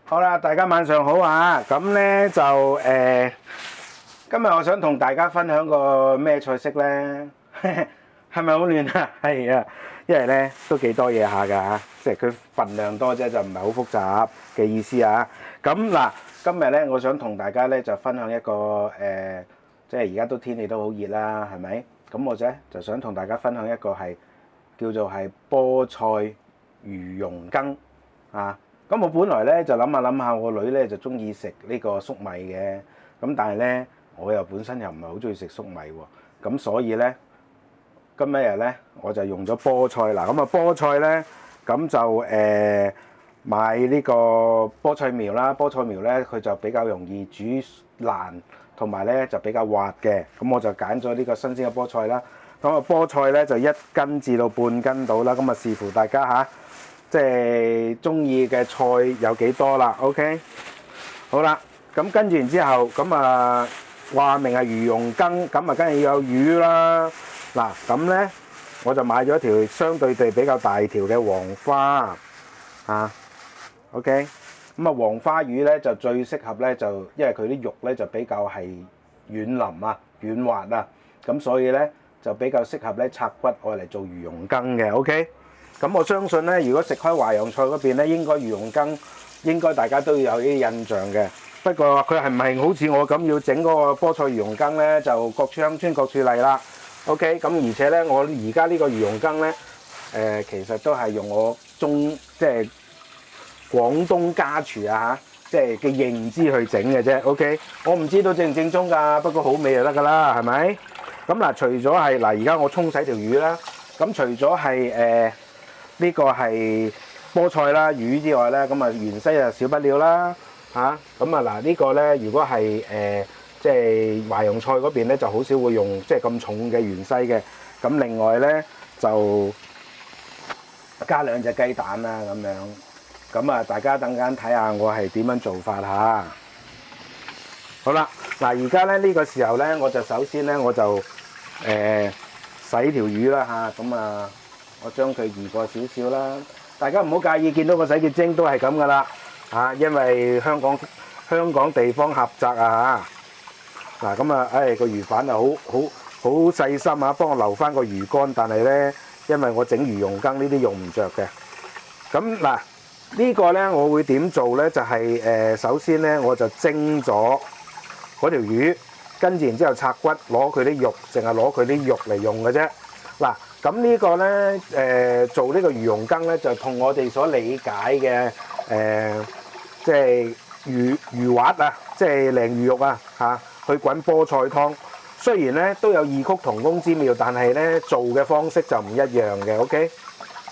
好啦，大家晚上好啊！咁咧就今日我想同大家分享個咩菜式咧？係咪好亂啊？係啊，因為咧都幾多嘢下㗎嚇，即係佢份量多啫，就唔係好複雜嘅意思啊！咁嗱，今日咧我想同大家咧就分享一個即係而家都天氣都好熱啦，係咪？咁我咧就想同大家分享一個係叫做係菠菜魚蓉羹啊！咁我本來咧就諗下，我女咧就中意食呢個粟米嘅，咁但係咧我又本身又唔係好中意食粟米喎，咁所以咧今日咧我就用咗菠菜嗱，咁啊菠菜咧咁就買呢個菠菜苗啦，菠菜苗咧佢就比較容易煮爛，同埋咧就比較滑嘅，咁我就揀咗呢個新鮮嘅菠菜啦。咁啊菠菜咧就1斤至到半斤到啦，咁啊視乎大家嚇。即係中意嘅菜有幾多啦 ？OK， 好啦，咁跟住然之後，咁啊話明係魚蓉羹，咁啊梗係要有魚啦。嗱，咁咧我就買咗條相對地比較大條嘅黃花啊。OK，咁啊黃花魚咧就最適合咧，就因為佢啲肉咧就比較係軟腍啊、軟滑啊，咁所以咧就比較適合咧拆骨愛嚟做魚蓉羹嘅。OK。咁我相信咧，如果食開華陽菜嗰邊咧，應該魚蓉羹應該大家都有啲印象嘅。不過佢係唔係好似我咁要整嗰個菠菜魚蓉羹咧，就各處鄉村各處例啦。OK，咁而且咧，我而家呢個魚蓉羹咧，其實都係用我即係廣東家廚啊嚇，即係嘅認知去整嘅啫。OK，我唔知道正唔正宗㗎，不過好味就得㗎啦，係咪？咁嗱，除咗係嗱，而家我沖洗條魚啦，咁除咗係呢個係菠菜啦、魚之外咧，咁啊芫茜就少不了啦嚇。咁啊嗱，呢個咧，如果係即係華陽菜嗰邊咧，就好少會用即係咁重嘅芫茜嘅。咁另外咧就加2隻雞蛋啦咁樣。咁啊，大家等間睇下我係點樣做法嚇。好啦，嗱而家咧呢個時候咧，我就首先咧我就洗條魚啦嚇。咁啊〜我將佢移過少少啦，大家唔好介意見到個洗潔精都係咁噶啦嚇，因為香港地方狹窄啊嚇。嗱咁啊，個魚販啊好細心啊，幫我留翻個魚乾，但係咧因為我整魚蓉羹呢啲用唔着嘅。咁嗱呢個咧我會點做咧？就係首先咧我就蒸咗嗰條魚，跟住然之後拆骨，攞佢啲肉，淨係攞佢啲肉嚟用嘅啫。嗱。咁呢個咧做呢個魚蓉羹咧，就同我哋所理解嘅即係魚滑啊，即係鯪魚肉啊嚇，去滾菠菜湯。雖然咧都有異曲同工之妙，但係咧做嘅方式就唔一樣嘅。OK，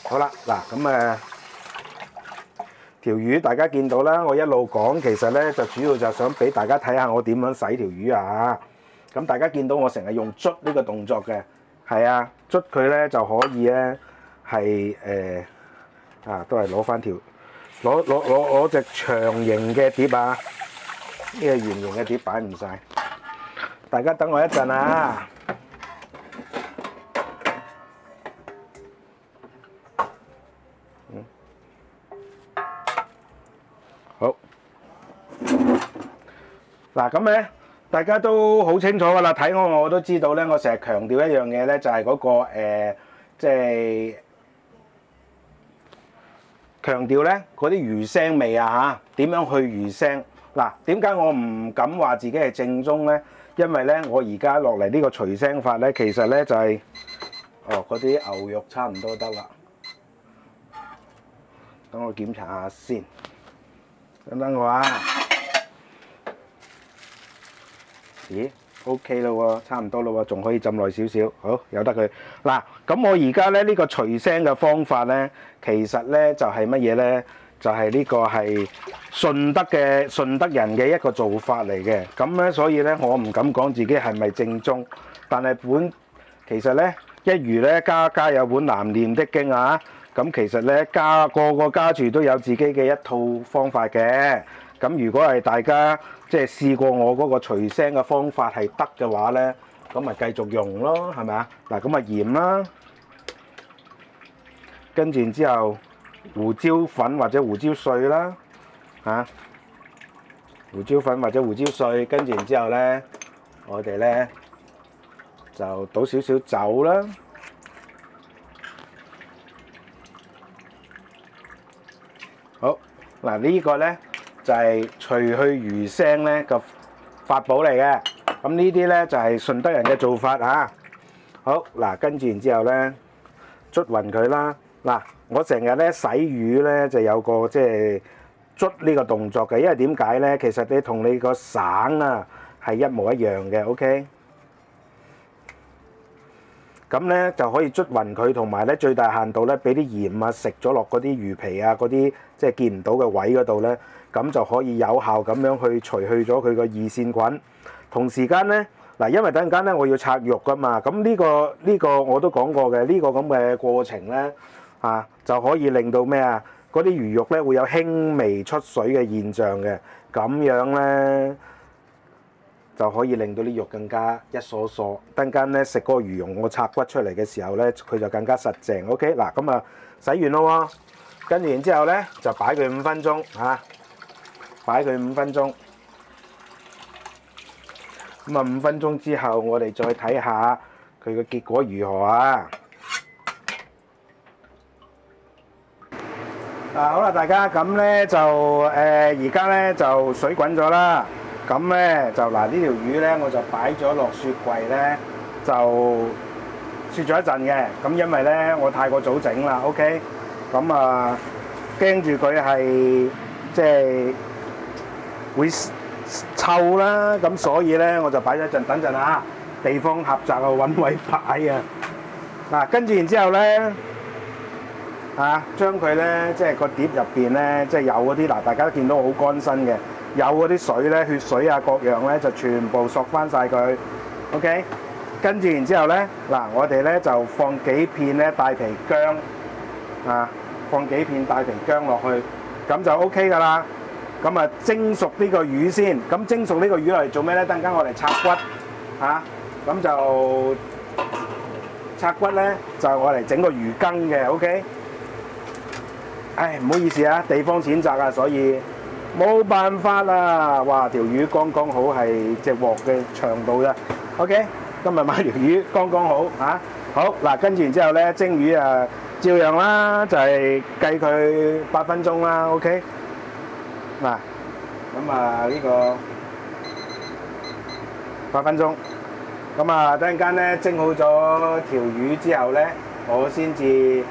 好啦，嗱咁條魚大家見到啦，我一路講其實咧就主要就想俾大家睇下我點樣洗條魚啊。咁大家見到我成日用捽呢個動作嘅。係啊，捽佢咧就可以咧係都係攞翻條攞隻長形嘅碟啊，呢個圓形嘅碟擺唔晒，大家等我一陣啊。好，嗱咁咧。大家都好清楚㗎啦，睇我都知道咧。我成日強調一樣嘢咧，就係嗰個即係強調咧嗰啲魚腥味啊嚇，點樣去魚腥？嗱，點解我唔敢話自己係正宗咧？因為咧，我而家落嚟呢個除腥法咧，其實咧就係嗰啲牛肉差唔多得啦。等我檢查下先，等我啊。咦 ，OK 啦喎，差唔多啦喎，仲可以浸耐少少，好由得佢。嗱，咁我而家咧呢個除腥嘅方法咧，其實咧就係乜嘢咧？就係呢個係順德人嘅一個做法嚟嘅。咁咧，所以咧我唔敢講自己係咪正宗，但係其實咧一如咧家家有本難唸的經啊。咁其實咧個個家廚都有自己嘅一套方法嘅。咁如果係大家即係試過我嗰個除腥嘅方法係得嘅話咧，咁咪繼續用咯，係咪啊？嗱，咁啊鹽啦，跟住之後胡椒粉或者胡椒碎啦，嚇胡椒粉或者胡椒碎，跟住然之後咧，我哋咧就倒少少酒啦。好嗱，呢個咧就係除去魚腥咧個法寶嚟嘅。咁呢啲咧就係順德人嘅做法嚇。好嗱，跟住然之後咧捽勻佢啦。嗱，我成日咧洗魚咧就有個即係捽呢個動作嘅，因為點解咧？其實你同你個省啊係一模一樣嘅。OK，咁咧就可以捽勻佢，同埋咧最大限度咧俾啲鹽啊食咗落嗰啲魚皮啊嗰啲即係見唔到嘅位嗰度咧，咁就可以有效咁樣去除去咗佢個二線菌。同時間咧嗱，因為等陣間咧我要拆肉噶嘛，咁呢個我都講過嘅，呢個咁嘅過程咧就可以令到咩啊？嗰啲魚肉咧會有輕微出水嘅現象嘅，咁樣咧就可以令到啲肉更加一鎖鎖。等陣間咧食嗰個魚蓉，我拆骨出嚟嘅時候咧，佢就更加實淨。OK，嗱咁啊洗完咯喎，跟住然之後咧就擺佢5分鐘嚇，擺佢5分鐘。咁啊5分鐘之後，我哋再睇下佢嘅結果如何啊！好啦，大家咁咧就而家咧就水滾咗啦。咁咧就嗱呢條魚咧，我就擺咗落雪櫃咧，就雪咗一陣嘅。咁因為咧我太過早整啦 ，OK。咁啊驚住佢係即係會臭啦，咁所以咧我就擺咗一陣，等陣啊，地方狹窄啊，揾位擺啊。嗱，跟住然之後咧。將佢咧，即係個碟入邊咧，即係有嗰啲嗱，大家都見到好乾身嘅，有嗰啲水咧，血水啊各樣咧，就全部索翻晒佢。OK，跟住然之後咧，嗱，我哋咧就放幾片咧帶皮薑放幾片帶皮薑落去，咁就 OK 噶啦。咁啊蒸熟呢個魚先，咁蒸熟呢個魚嚟做咩咧？等陣間我哋拆骨咁就拆骨咧就我嚟整個魚羹嘅 ，OK。唉，唔好意思啊，地方淺窄啊，所以冇辦法啦。哇，條魚剛剛好係隻鑊嘅長度啫。OK， 今日買條魚剛剛好好嗱，跟住然之後咧蒸魚啊，照樣啦，就係計佢8分鐘啦。OK， 嗱，咁啊呢個8分鐘，咁啊等陣間咧蒸好咗條魚之後咧，我先至。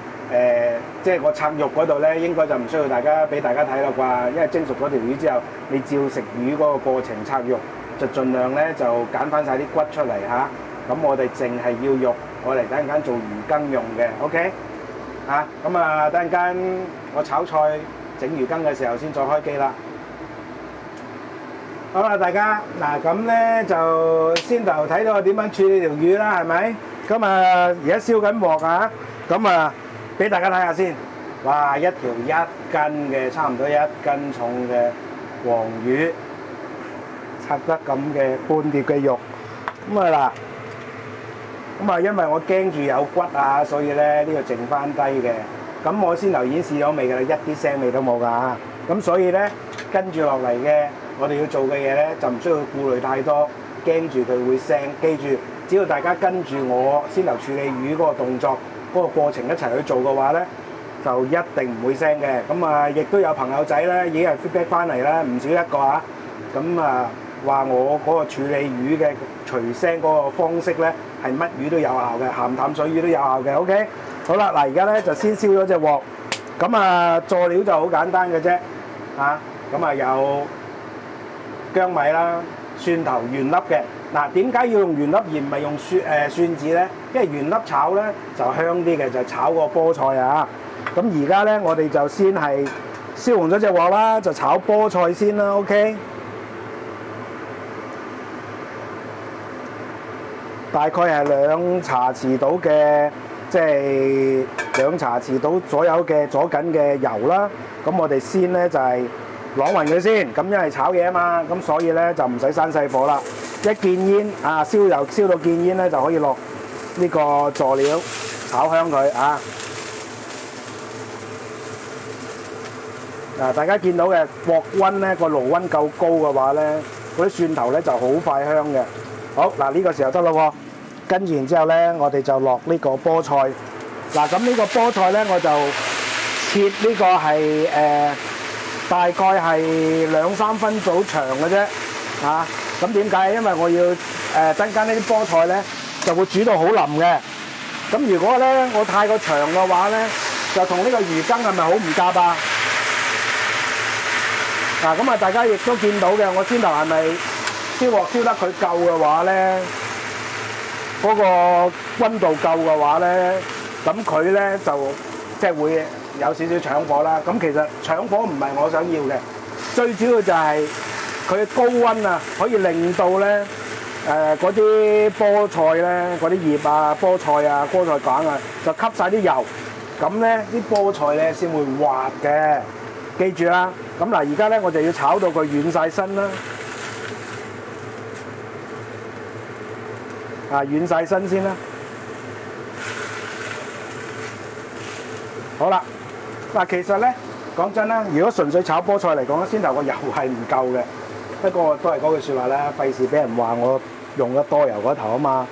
即係我拆肉嗰度咧，應該就唔需要俾大家睇啦啩，因為蒸熟嗰條魚之後，你照食魚嗰個過程拆肉，就盡量咧就揀翻晒啲骨出嚟嚇。咁我哋淨係要肉，我嚟等陣間做魚羹用嘅 ，OK？咁啊等陣間我炒菜整魚羹嘅時候先再開機啦。好啦，大家嗱咁咧就先頭睇到我點樣處理條魚啦，係咪？咁啊而家燒緊鑊啊，咁啊〜俾大家睇下先，哇！一條1斤嘅，差唔多1斤重嘅黃魚，拆得咁嘅半碟嘅肉，咁啊嗱，咁啊因為我驚住有骨啊，所以咧呢個剩翻低嘅。咁我先頭已經試咗味㗎啦，一啲腥味都冇㗎。咁所以咧跟住落嚟嘅，我哋要做嘅嘢咧就唔需要顧慮太多，驚住佢會腥。記住，只要大家跟住我先頭處理魚嗰個動作。嗰個過程一齊去做嘅話咧，就一定唔會腥嘅。咁啊，亦都有朋友仔咧已經係 feedback 翻嚟啦，唔少一個嚇。咁啊，話我嗰個處理魚嘅除腥嗰個方式咧，係乜魚都有效嘅，鹹淡水魚都有效嘅。OK， 好啦，嗱而家咧就先燒咗隻鑊。咁啊，佐料就好簡單嘅啫。咁啊有薑米啦、蒜頭原粒嘅。嗱，點解要用原粒而唔係用蒜子咧？因為原粒炒咧就香啲嘅，就炒個菠菜啊。咁而家咧，我哋就先係燒紅咗隻鑊啦，就炒菠菜先啦。OK， 大概係2茶匙到嘅，即係2茶匙到左右嘅左緊嘅油啦。咁我哋先咧就係啷勻佢先。咁因為炒嘢啊嘛，咁所以咧就唔使閂細火啦。一見煙燒油燒到見煙咧，就可以落呢個佐料炒香佢嗱，大家見到嘅鑊溫咧，個爐溫夠高嘅話咧，嗰啲蒜頭咧就好快香嘅。好，嗱呢個時候得啦喎，跟住然之後咧，我哋就落呢個菠菜。嗱，咁呢個菠菜咧，我就切呢個係大概係2-3分組長嘅啫，嚇。咁點解？因為我要陣間呢啲菠菜咧就會煮到好腍嘅。咁如果咧我太過長嘅話咧，就同呢個魚羹係咪好唔夾啊？嗱，咁啊大家亦都見到嘅，我先頭係咪燒鑊燒得佢夠嘅話咧，嗰個溫度夠嘅話咧，咁佢咧就即係會有少少搶火啦。咁其實搶火唔係我想要嘅，最主要就係佢高溫啊，可以令到咧嗰啲菠菜咧、嗰啲葉啊、菠菜啊、菠菜梗啊，就吸晒啲油，咁咧啲菠菜咧先會滑嘅。記住啦，咁嗱而家咧我就要炒到佢軟晒身啦，軟晒身先啦。好啦，嗱其實咧講真啦，如果純粹炒菠菜嚟講，先頭個油係唔夠嘅。不過都係嗰句説話啦，費事俾人話我用得多油嗰頭啊嘛。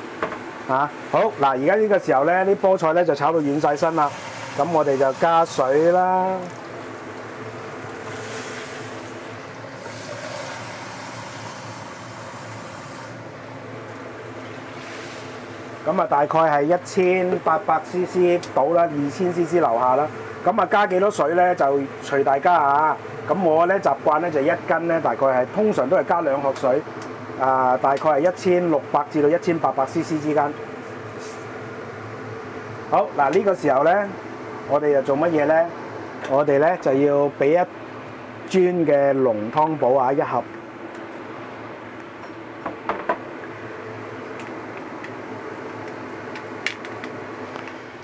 好嗱，而家呢個時候咧，啲菠菜咧就炒到軟晒身啦。咁我哋就加水啦。咁啊，大概係1800cc 到啦，2000cc 樓下啦。咁啊，加幾多水咧？就隨大家啊。咁我咧習慣咧就一斤咧，大概係通常都係加2殼水，大概係1600至到1800cc 之間。好嗱，呢個時候咧，我哋就做乜嘢咧？我哋咧就要俾一磚嘅濃湯寶啊，一盒。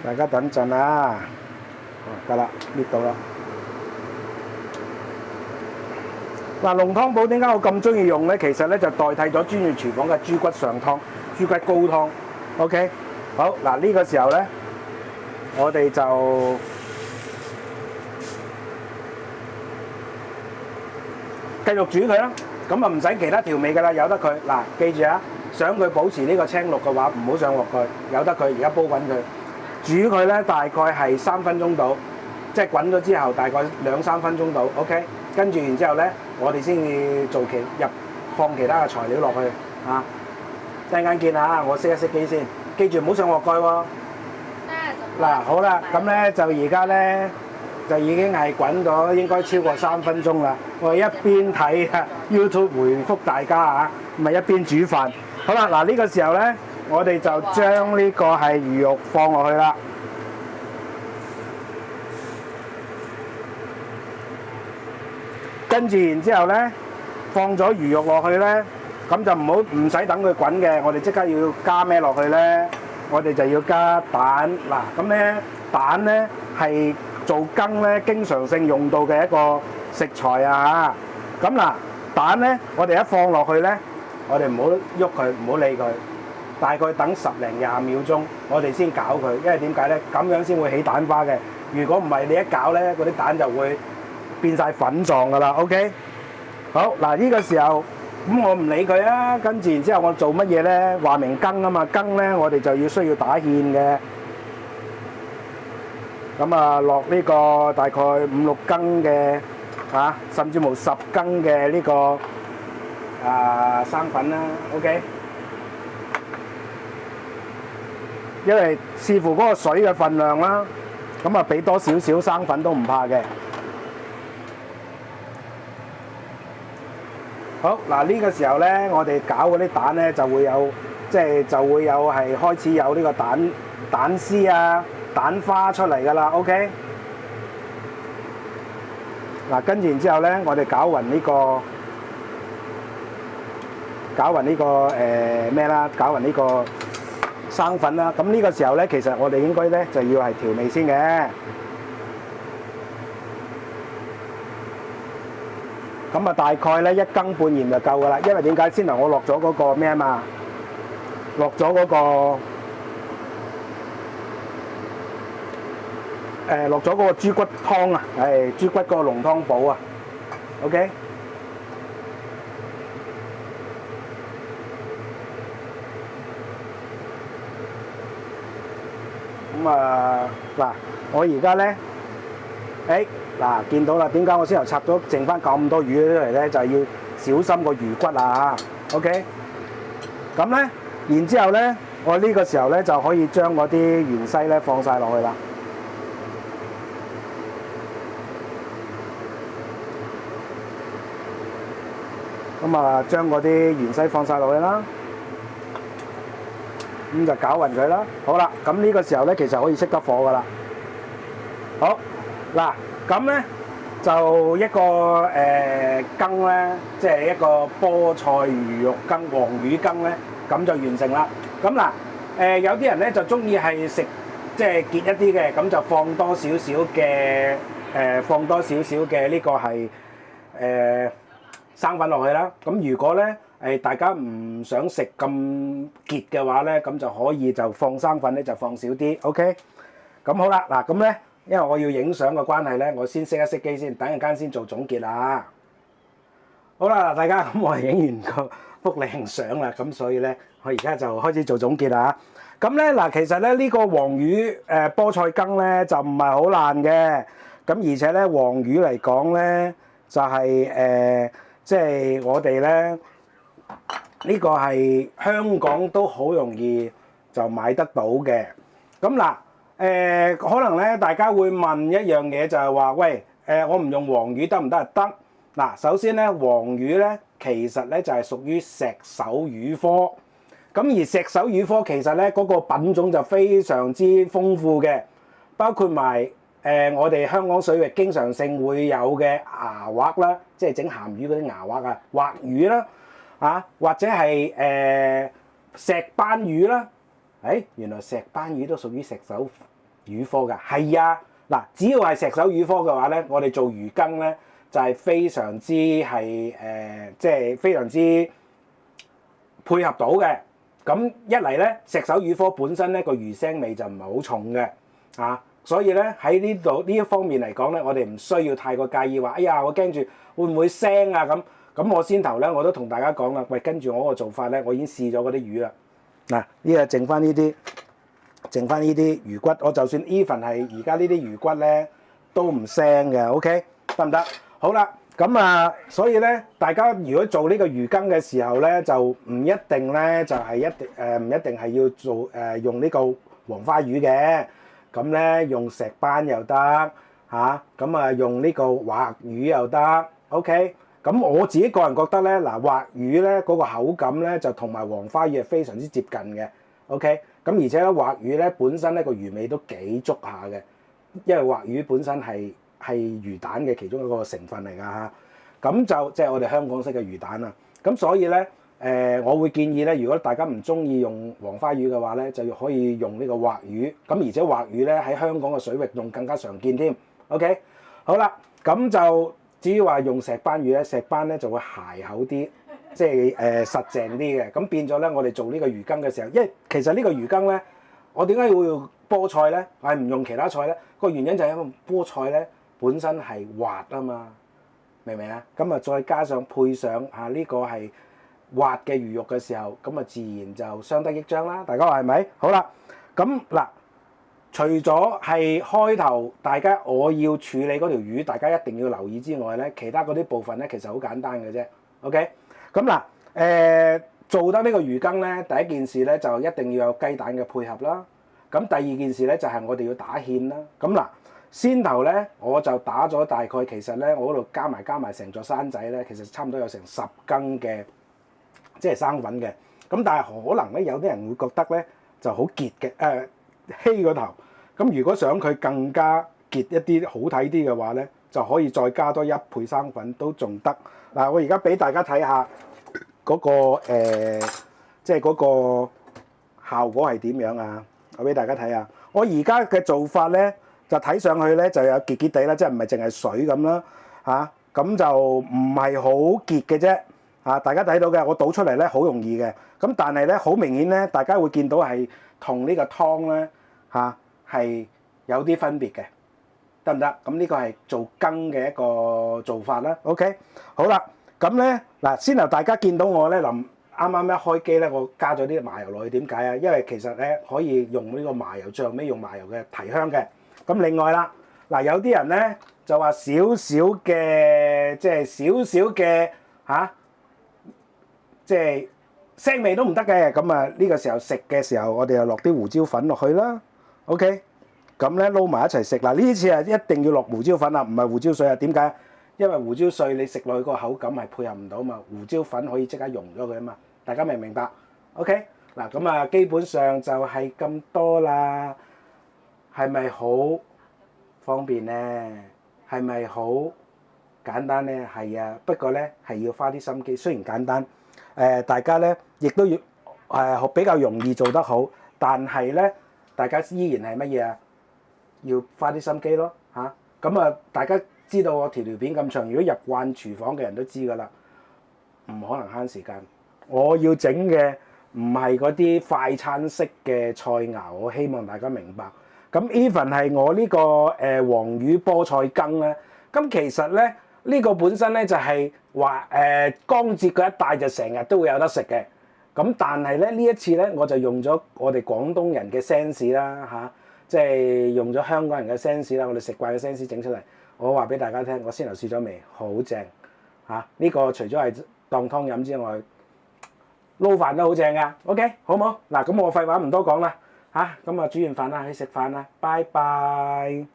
大家等陣啊！得啦，搣到啦。嗱，濃湯寶點解我咁中意用咧？其實咧就代替咗專業廚房嘅豬骨上湯、豬骨高湯。OK， 好嗱，呢個時候咧，我哋就繼續煮佢啦。咁啊唔使其他調味㗎啦，由得佢。嗱，記住啊，想佢保持呢個青綠嘅話，唔好上鑊佢，由得佢。而家煲滾佢。煮佢咧大概係3分鐘到，即係滾咗之後大概2-3分鐘到 ，OK。跟住然之後咧，我哋先至放其他嘅材料落去嚇。陣間見啊，我熄一熄機先，記住唔好上鑊蓋喎。嗱，好啦，咁咧就而家咧就已經係滾咗應該超過3分鐘啦。我一邊睇YouTube 回覆大家啊，唔係一邊煮飯。好啦，嗱呢個時候咧。我哋就將呢個係魚肉放落去啦，跟住然之後咧，放咗魚肉落去咧，咁就唔使等佢滾嘅，我哋即刻要加咩落去咧？我哋就要加蛋。嗱，咁咧蛋咧係做羹咧經常性用到嘅一個食材啊嚇。咁嗱，蛋咧我哋一放落去咧，我哋唔好喐佢，唔好理佢。大概等10零20秒鐘，我哋先攪佢，因為點解咧？咁樣先會起蛋花嘅。如果唔係，你一攪咧，嗰啲蛋就會變晒粉狀噶啦。OK， 好嗱，呢個時候咁我唔理佢啊。跟住然之後我做乜嘢咧？話明羹啊嘛，羹咧我哋就需要打芡嘅。咁啊，落呢個大概5-6羹嘅甚至乎10羹嘅呢個生粉啦。OK。因為視乎嗰個水嘅份量啦，咁啊俾多少少生粉都唔怕嘅。好嗱，呢個時候咧，我哋攪嗰啲蛋咧就會有係開始有呢個蛋絲啊、蛋花出嚟㗎啦。OK， 嗱跟住然之後咧，我哋攪勻呢個生粉啦。咁呢個時候咧，其實我哋應該咧就要係調味先嘅。咁啊，大概咧1羹半鹽就夠噶啦。因為點解？先頭我落咗嗰個咩啊嘛，落咗嗰個落咗嗰個豬骨湯啊，豬骨嗰個濃湯寶啊 ，OK。咁嗱，我而家咧，嗱見到啦，點解我先頭插咗剩翻咁多魚出嚟咧？就係要小心個魚骨啊 ，OK。咁咧，然之後咧，我呢個時候咧就可以將嗰啲芫茜咧放晒落去啦。咁將嗰啲芫茜放晒落去啦。咁就攪勻佢啦。好啦，咁呢個時候咧，其實可以熄得火噶啦。好，嗱，咁咧就一個羹咧，即係一個菠菜魚肉羹、黃魚羹咧，咁就完成啦。咁嗱，有啲人咧就中意係食即係結一啲嘅，咁就放多少少嘅呢個係生粉落去啦。咁如果咧大家唔想食咁結嘅話咧，咁就可以就放生粉咧就放少啲 ，OK。咁好啦，嗱咁咧，因為我要影相嘅關係咧，我先熄一熄機先，等陣間先做總結啦。好啦，大家咁我影完個幅靚相啦，咁所以咧我而家就開始做總結啦。咁咧嗱，其實咧呢個黃魚菠菜羹咧就唔係好爛嘅，咁而且咧黃魚嚟講咧就係即係我哋咧。呢個係香港都好容易就買得到嘅。咁嗱，可能咧大家會問一樣嘢就係話，喂，我唔用黃魚得唔得啊？得。嗱，首先咧黃魚咧其實咧就係屬於石手魚科。咁而石手魚科其實咧嗰個品種就非常之豐富嘅，包括埋我哋香港水域經常性會有嘅牙劃啦，即係整鹹魚嗰啲牙劃啊，劃魚啦。或者係石斑魚啦，原來石斑魚都屬於石手魚科㗎，係啊，嗱，只要係石手魚科嘅話咧，我哋做魚羹咧就係非常之係即係非常之配合到嘅。咁一嚟咧，石手魚科本身咧個魚腥味就唔係好重嘅，所以咧喺呢度呢一方面嚟講咧，我哋唔需要太過介意話，哎呀，我驚住會唔會腥啊咁。咁我先頭咧，我都同大家講啦，喂，跟住我個做法咧，我已經試咗嗰啲魚啦。嗱，呢個剩翻呢啲魚骨，我就算 even 係而家呢啲魚骨咧，都唔腥嘅 ，OK， 得唔得？好啦，咁所以咧，大家如果做呢個魚羹嘅時候咧，就唔一定咧，就係唔一定係要做用呢個黃花魚嘅，咁咧用石斑又得咁用呢個劃魚又得 ，OK。咁我自己個人覺得咧，嗱，劃魚咧嗰個口感咧就同埋黃花魚係非常之接近嘅 ，OK。咁而且咧劃魚咧本身咧個魚味都幾足下嘅，因為劃魚本身係魚蛋嘅其中一個成分嚟㗎嚇。咁就即係我哋香港式嘅魚蛋啊。咁所以咧我會建議咧，如果大家唔中意用黃花魚嘅話咧，就可以用呢個劃魚。咁而且劃魚咧喺香港嘅水域用更加常見添 ，OK。好啦，咁就。至於話用石斑魚咧，石斑咧就會鞋厚啲，即係實淨啲嘅。咁變咗咧，我哋做呢個魚羹嘅時候，因為其實呢個魚羹咧，我點解會用菠菜咧？係唔用其他菜咧？個原因就係因為菠菜咧本身係滑啊嘛，明唔明啊？咁再加上配上呢個係滑嘅魚肉嘅時候，咁自然就相得益彰啦。大家話係咪？好啦，咁嗱。除咗係開頭大家我要處理嗰條魚，大家一定要留意之外咧，其他嗰啲部分咧其實好簡單嘅啫。OK，咁嗱做得呢個魚羹咧，第一件事咧就一定要有雞蛋嘅配合啦。咁第二件事咧就係我哋要打芡啦。咁嗱，先頭咧我就打咗大概其實咧我嗰度加埋成座山仔咧，其實差唔多有成10羹嘅即係生粉嘅。咁但係可能咧有啲人會覺得咧就好結嘅稀個頭。咁如果想佢更加結一啲好睇啲嘅話咧，就可以再加多1倍生粉都仲得。嗱，我而家俾大家睇下嗰個即係嗰個效果係點樣啊？我俾大家睇下。我而家嘅做法咧，就睇上去咧就有結結地啦，即係唔係淨係水咁啦咁就唔係好結嘅啫大家睇到嘅，我倒出嚟咧好容易嘅。咁但係咧好明顯咧，大家會見到係同呢個湯咧係有啲分別嘅得唔得？咁呢個係做羹嘅一個做法啦。OK， 好啦，咁咧嗱，先由大家見到我咧啱啱一開機咧，我加咗啲麻油落去，點解啊？因為其實咧可以用呢個麻油，最後尾用麻油嘅提香嘅。咁另外啦，嗱有啲人咧就話少少嘅，即係少少嘅嚇，即係腥味都唔得嘅。咁啊呢個時候食嘅時候，我哋又落啲胡椒粉落去啦。OK， 咁咧撈埋一齊食啦。呢次啊一定要落胡椒粉啊，唔係胡椒水啊。點解？因為胡椒碎你食落去個口感係配合唔到嘛，胡椒粉可以即刻溶咗佢啊嘛，大家明唔明白 ？OK， 嗱咁啊基本上就係咁多啦，係咪好方便咧？係咪好簡單咧？係啊，不過咧係要花啲心機，雖然簡單，大家咧亦都要比較容易做得好，但係咧大家依然係乜嘢啊？要花啲心機咯嚇，咁啊大家知道我條片咁長，如果入慣廚房嘅人都知㗎啦，唔可能慳時間。我要整嘅唔係嗰啲快餐式嘅菜肴，我希望大家明白。咁 even 係我呢個黃魚菠菜羹咧，咁其實咧呢個本身咧就係話江浙嗰一帶就成日都會有得食嘅。咁但係咧呢一次咧我就用咗我哋廣東人嘅 sense 啦嚇，即係用咗香港人嘅 sense 啦，我哋食慣嘅 sense 整出嚟。我話俾大家聽，我先頭試咗味，好正嚇！呢個除咗係當湯飲之外，撈飯都好正噶。OK， 好唔好？嗱，咁我廢話唔多講啦嚇，咁啊煮完飯啦，去食飯啦，拜拜。